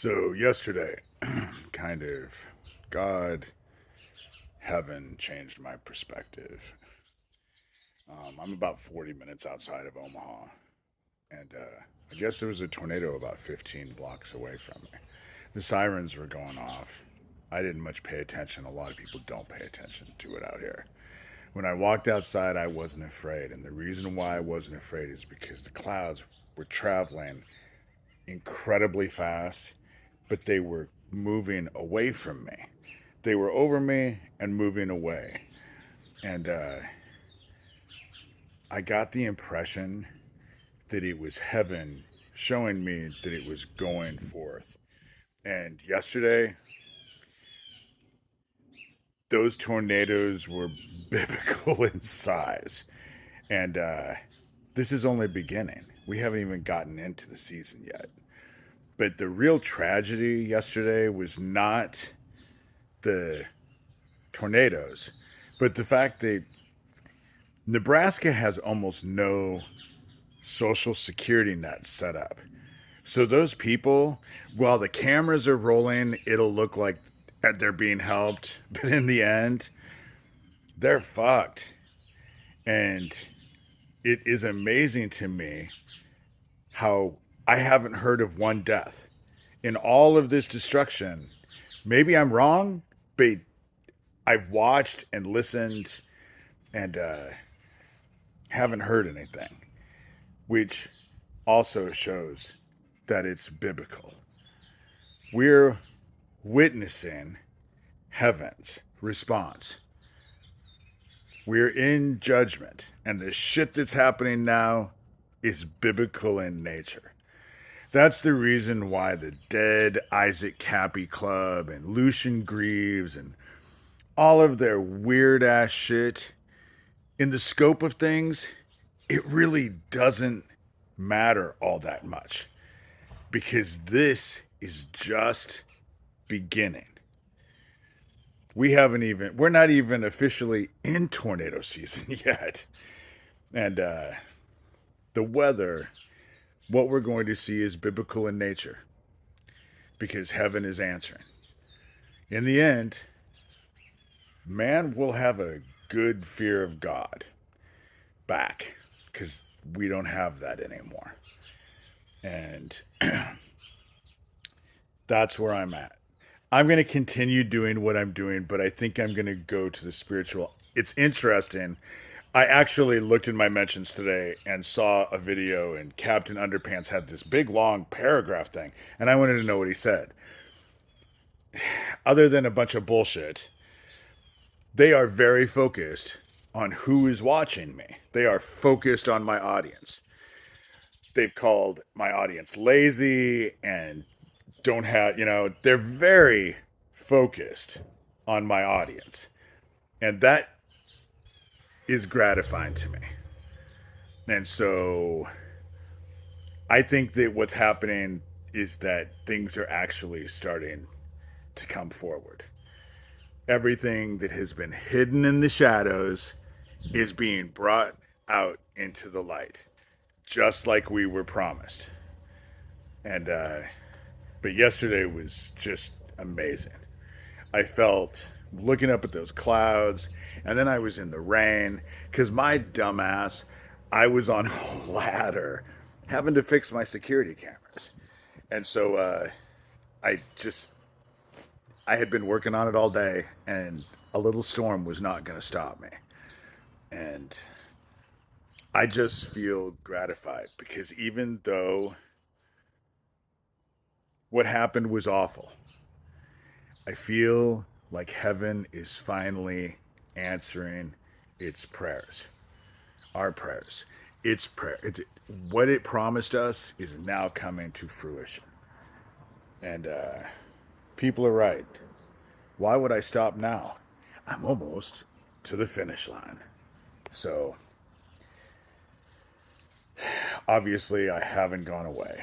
So yesterday, kind of, God, heaven changed my perspective. I'm about 40 minutes outside of Omaha, and I guess there was a tornado about 15 blocks away from me. The sirens were going off. I didn't much pay attention. A lot of people don't pay attention to it out here. When I walked outside, I wasn't afraid, and the reason why I wasn't afraid is because the clouds were traveling incredibly fast, but they were moving away from me. They were over me and moving away. And I got the impression that it was heaven showing me that it was going forth. And yesterday, those tornadoes were biblical in size. And this is only beginning. We haven't even gotten into the season yet. But the real tragedy yesterday was not the tornadoes, but the fact that Nebraska has almost no social security net set up. So those people, while the cameras are rolling, it'll look like they're being helped, but in the end, they're fucked. And it is amazing to me how I haven't heard of one death in all of this destruction. Maybe I'm wrong, but I've watched and listened and haven't heard anything, which also shows that it's biblical. We're witnessing heaven's response. We're in judgment, and the shit that's happening now is biblical in nature. That's the reason why the Dead Isaac Cappy Club and Lucian Greaves and all of their weird ass shit, in the scope of things, it really doesn't matter all that much because this is just beginning. We're not even officially in tornado season yet. And the weather, what we're going to see is biblical in nature because heaven is answering. In the end, man will have a good fear of God back because we don't have that anymore. And that's where I'm at. I'm going to continue doing what I'm doing, but I think I'm going to go to the spiritual. It's interesting. I actually looked in my mentions today and saw a video, and Captain Underpants had this big long paragraph thing, and I wanted to know what he said. Other than a bunch of bullshit, they are very focused on who is watching me. They are focused on my audience. They've called my audience lazy and don't have, they're very focused on my audience. And that is gratifying to me. And so I think that what's happening is that things are actually starting to come forward. Everything that has been hidden in the shadows is being brought out into the light, just like we were promised. And, but yesterday was just amazing. I felt looking up at those clouds, and then I was in the rain because my dumbass, I was on a ladder having to fix my security cameras. And so I just, I had been working on it all day, and a little storm was not going to stop me. And I just feel gratified because even though what happened was awful, I feel like heaven is finally answering its prayers, our prayers. Its prayer. What it promised us is now coming to fruition. And people are right. Why would I stop now? I'm almost to the finish line. So, obviously, I haven't gone away.